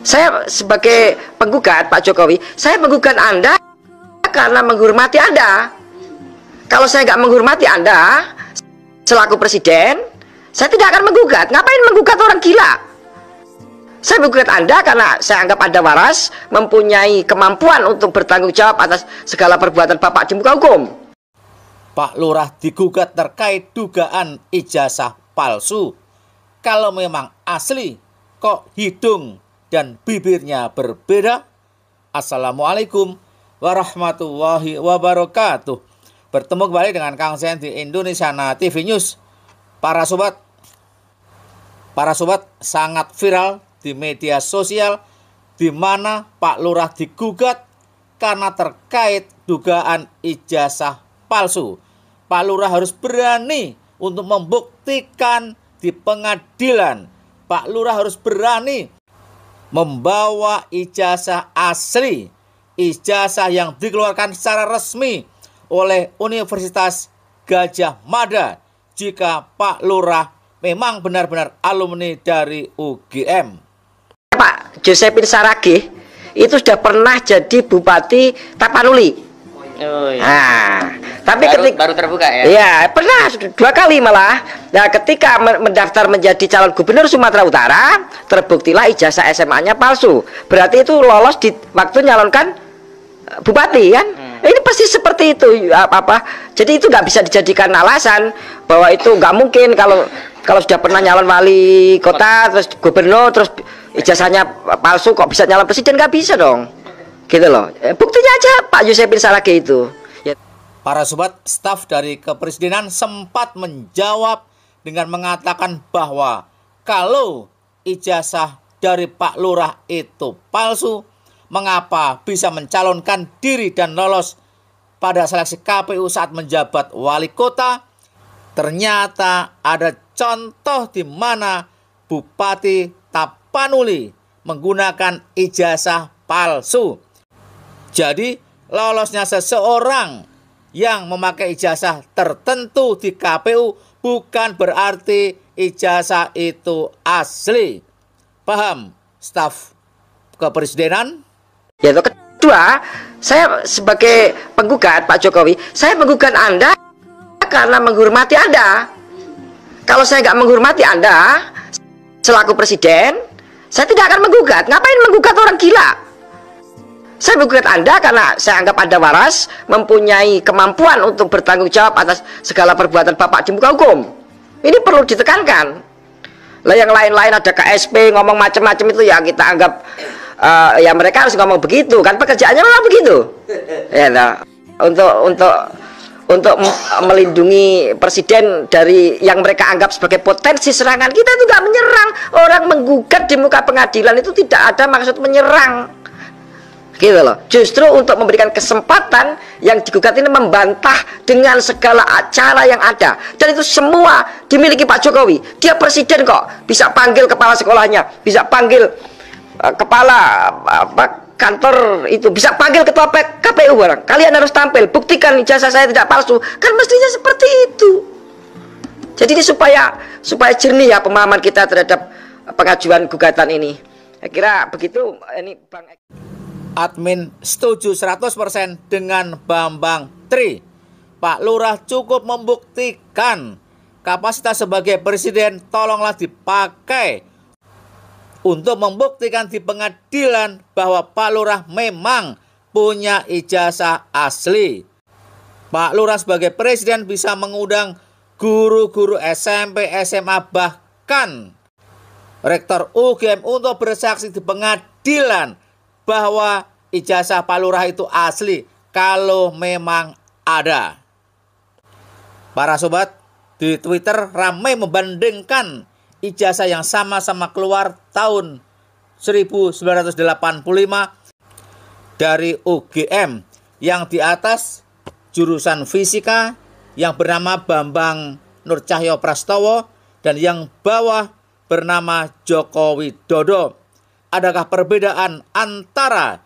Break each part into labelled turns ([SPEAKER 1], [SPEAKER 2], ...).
[SPEAKER 1] Saya sebagai penggugat Pak Jokowi, saya menggugat Anda karena menghormati Anda. Kalau saya nggak menghormati Anda selaku presiden, saya tidak akan menggugat. Ngapain menggugat orang gila? Saya menggugat Anda karena saya anggap Anda waras, mempunyai kemampuan untuk bertanggung jawab atas segala perbuatan Bapak di muka hukum.
[SPEAKER 2] Pak Lurah digugat terkait dugaan ijazah palsu. Kalau memang asli, kok hidung dan bibirnya berbeda? Assalamualaikum warahmatullahi wabarakatuh. Bertemu kembali dengan Kang Sen di Indonesia TV News. Para sobat sangat viral di media sosial di mana Pak Lurah digugat karena terkait dugaan ijazah palsu. Pak Lurah harus berani untuk membuktikan di pengadilan. Pak Lurah harus berani membawa ijazah asli, ijazah yang dikeluarkan secara resmi oleh Universitas Gadjah Mada jika Pak Lurah memang benar-benar alumni dari UGM.
[SPEAKER 1] Pak Josephine Saragih itu sudah pernah jadi Bupati Tapanuli.
[SPEAKER 3] Oh, iya.
[SPEAKER 1] Nah, tapi
[SPEAKER 3] baru terbuka ya?
[SPEAKER 1] Ya, pernah 2 kali malah. Nah, ketika mendaftar menjadi calon gubernur Sumatera Utara, terbuktilah ijazah SMA-nya palsu. Berarti itu lolos di waktu nyalonkan bupati kan? Ini pasti seperti itu Jadi itu nggak bisa dijadikan alasan bahwa itu nggak mungkin kalau sudah pernah nyalon wali kota terus gubernur terus ijazahnya palsu kok bisa nyalon presiden, nggak bisa dong. Gitu loh. Buktinya aja Pak Josephine Saragih itu. Ya.
[SPEAKER 2] Para sobat, staf dari kepresidenan sempat menjawab dengan mengatakan bahwa kalau ijazah dari Pak Lurah itu palsu, mengapa bisa mencalonkan diri dan lolos pada seleksi KPU saat menjabat wali kota? Ternyata ada contoh di mana Bupati Tapanuli menggunakan ijazah palsu. Jadi lolosnya seseorang yang memakai ijazah tertentu di KPU bukan berarti ijazah itu asli. Paham, staf kepresidenan?
[SPEAKER 1] Ya, kedua, saya sebagai penggugat Pak Jokowi, saya menggugat Anda karena menghormati Anda. Kalau saya nggak menghormati Anda selaku presiden, saya tidak akan menggugat. Ngapain menggugat orang gila? Saya menggugat Anda karena saya anggap Anda waras, mempunyai kemampuan untuk bertanggung jawab atas segala perbuatan Bapak di muka hukum. Ini perlu ditekankan. Lah yang lain-lain ada KSP ngomong macam-macam itu ya kita anggap ya mereka harus ngomong begitu kan, pekerjaannya memang begitu. Ya, nah, untuk melindungi presiden dari yang mereka anggap sebagai potensi serangan, kita itu nggak menyerang. Orang menggugat di muka pengadilan itu tidak ada maksud menyerang. Gitu loh. Justru untuk memberikan kesempatan yang digugat ini membantah dengan segala cara yang ada, dan itu semua dimiliki Pak Jokowi. Dia presiden kok, bisa panggil kepala sekolahnya, bisa panggil kepala kantor itu, bisa panggil ketua KPU barang. Kalian harus tampil, buktikan ijazah saya tidak palsu. Kan mestinya seperti itu. Jadi ini supaya jernih ya pemahaman kita terhadap pengajuan gugatan ini. Saya kira begitu. Ini Bang
[SPEAKER 2] Admin setuju 100% dengan Bambang Tri. Pak Lurah cukup membuktikan kapasitas sebagai presiden, tolonglah dipakai untuk membuktikan di pengadilan bahwa Pak Lurah memang punya ijazah asli. Pak Lurah sebagai presiden bisa mengundang guru-guru SMP, SMA, bahkan rektor UGM untuk bersaksi di pengadilan bahwa ijazah Pak Lurah itu asli kalau memang ada. Para sobat, di Twitter ramai membandingkan ijazah yang sama-sama keluar tahun 1985 dari UGM. Yang di atas jurusan fisika yang bernama Bambang Nur Cahyo Prastowo dan yang bawah bernama Joko Widodo. Adakah perbedaan antara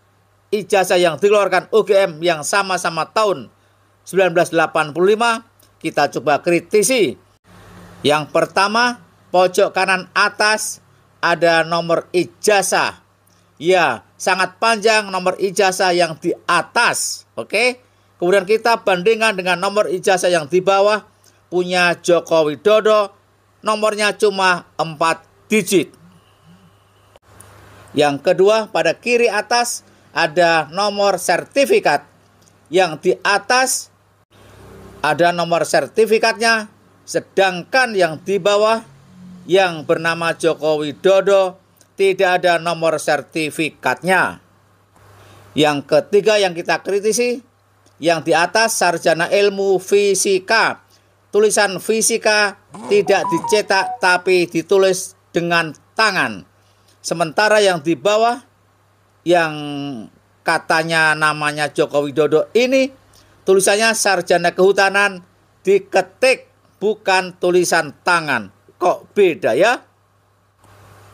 [SPEAKER 2] ijazah yang dikeluarkan UGM yang sama-sama tahun 1985? Kita coba kritisi. Yang pertama, pojok kanan atas ada nomor ijazah. Ya, sangat panjang nomor ijazah yang di atas. Oke. Kemudian kita bandingkan dengan nomor ijazah yang di bawah. Punya Joko Widodo, nomornya cuma 4 digit. Yang kedua, pada kiri atas ada nomor sertifikat. Yang di atas ada nomor sertifikatnya, sedangkan yang di bawah yang bernama Joko Widodo tidak ada nomor sertifikatnya. Yang ketiga yang kita kritisi, yang di atas sarjana ilmu fisika. Tulisan fisika tidak dicetak tapi ditulis dengan tangan. Sementara yang di bawah yang katanya namanya Joko Widodo ini tulisannya sarjana kehutanan, diketik bukan tulisan tangan. Kok beda ya?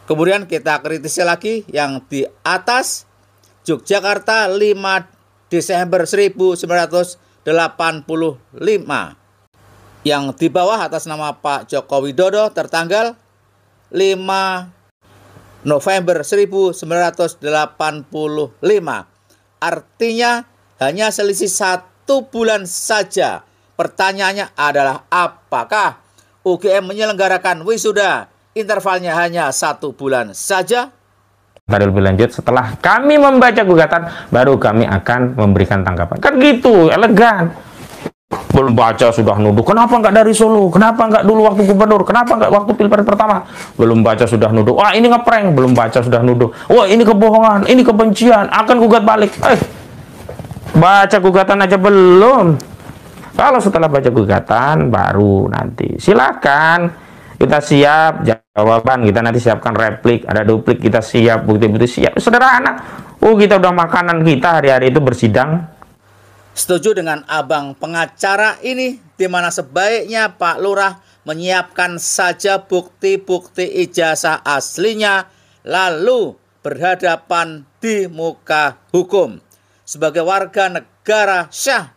[SPEAKER 2] Kemudian kita kritisi lagi yang di atas, Yogyakarta 5 Desember 1985. Yang di bawah atas nama Pak Joko Widodo tertanggal 5 November 1985. Artinya hanya selisih 1 bulan saja. Pertanyaannya adalah apakah UGM menyelenggarakan wisuda intervalnya hanya 1 bulan saja?
[SPEAKER 4] Tadi lebih lanjut, setelah kami membaca gugatan, baru kami akan memberikan tanggapan. Kan gitu, elegan. Belum baca sudah nuduh. Kenapa nggak dari Solo? Kenapa nggak dulu waktu gubernur? Kenapa nggak waktu pilpres pertama? Belum baca sudah nuduh. Wah, ini ngeprank. Belum baca sudah nuduh. Wah, ini kebohongan. Ini kebencian. Akan gugat balik. Baca gugatan aja belum. Kalau setelah baca gugatan, baru nanti. Silakan. Kita siap jawaban. Kita nanti siapkan replik. Ada duplik. Kita siap. Bukti-bukti siap. Sederhana. Kita udah makanan kita hari-hari itu bersidang.
[SPEAKER 2] Setuju dengan abang pengacara ini, di mana sebaiknya Pak Lurah menyiapkan saja bukti-bukti ijazah aslinya, lalu berhadapan di muka hukum. Sebagai warga negara syah,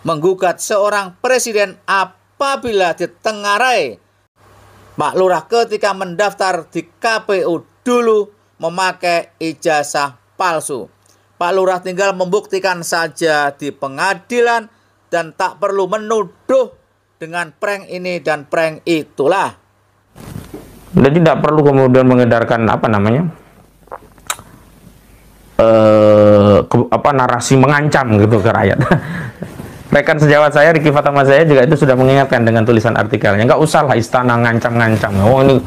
[SPEAKER 2] menggugat seorang presiden apabila ditengarai Pak Lurah ketika mendaftar di KPU dulu memakai ijazah palsu. Pak Lurah tinggal membuktikan saja di pengadilan dan tak perlu menuduh dengan prank ini dan prank itulah.
[SPEAKER 4] Jadi tidak perlu kemudian mengedarkan narasi mengancam gitu ke rakyat. Rekan sejawat saya Riki Fatama saya juga itu sudah mengingatkan dengan tulisan artikelnya, nggak usahlah istana ngancam-ngancam. Oh, ini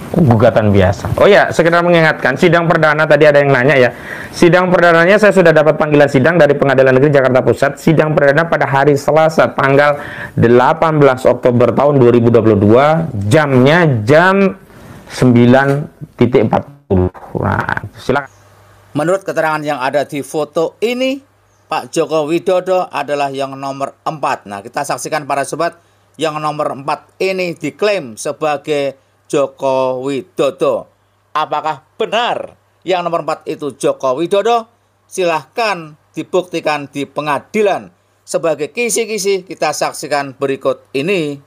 [SPEAKER 4] gugatan biasa. Oh ya, sekedar mengingatkan, sidang perdana tadi ada yang nanya ya. Sidang perdananya saya sudah dapat panggilan sidang dari Pengadilan Negeri Jakarta Pusat. Sidang perdana pada hari Selasa tanggal 18 Oktober tahun 2022, jamnya jam 9.40. Nah, silakan.
[SPEAKER 2] Menurut keterangan yang ada di foto ini, Pak Joko Widodo adalah yang nomor 4. Nah, kita saksikan para sobat, yang nomor 4 ini diklaim sebagai Joko Widodo. Apakah benar yang nomor 4 itu Joko Widodo? Silahkan dibuktikan di pengadilan. Sebagai kisi-kisi kita saksikan berikut ini.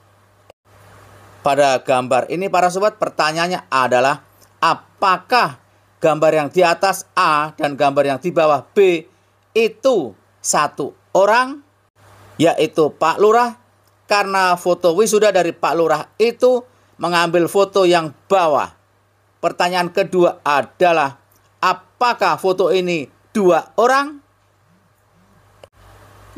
[SPEAKER 2] Pada gambar ini para sobat, pertanyaannya adalah apakah gambar yang di atas A dan gambar yang di bawah B itu satu orang, yaitu Pak Lurah, karena foto wisuda dari Pak Lurah itu mengambil foto yang bawah. Pertanyaan kedua adalah apakah foto ini 2 orang?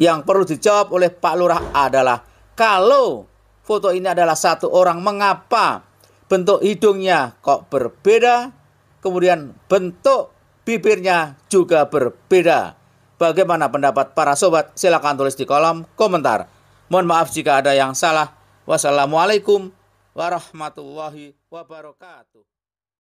[SPEAKER 2] Yang perlu dijawab oleh Pak Lurah adalah kalau foto ini adalah 1 orang, mengapa bentuk hidungnya kok berbeda? Kemudian bentuk bibirnya juga berbeda. Bagaimana pendapat para sobat? Silakan tulis di kolom komentar. Mohon maaf jika ada yang salah. Wassalamualaikum warahmatullahi wabarakatuh.